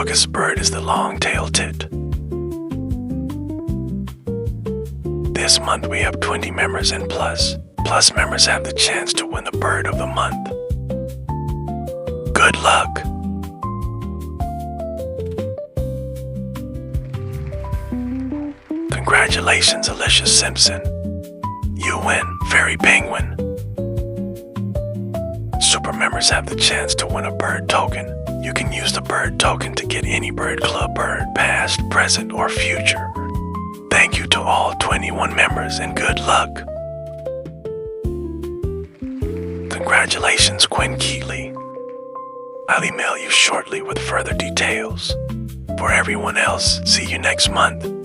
August bird is the long-tailed tit. This month we have 20 members and plus. Plus members have the chance to win the bird of the month. Good luck. Congratulations, Alicia Simpson. You win, Fairy Penguin. Super members have the chance to win a bird token. You can use the bird token to get any bird club bird, past, present, or future. Thank you to all 21 members and good luck. Congratulations, Quinn Keatley. I'll email you shortly with further details. For everyone else, see you next month.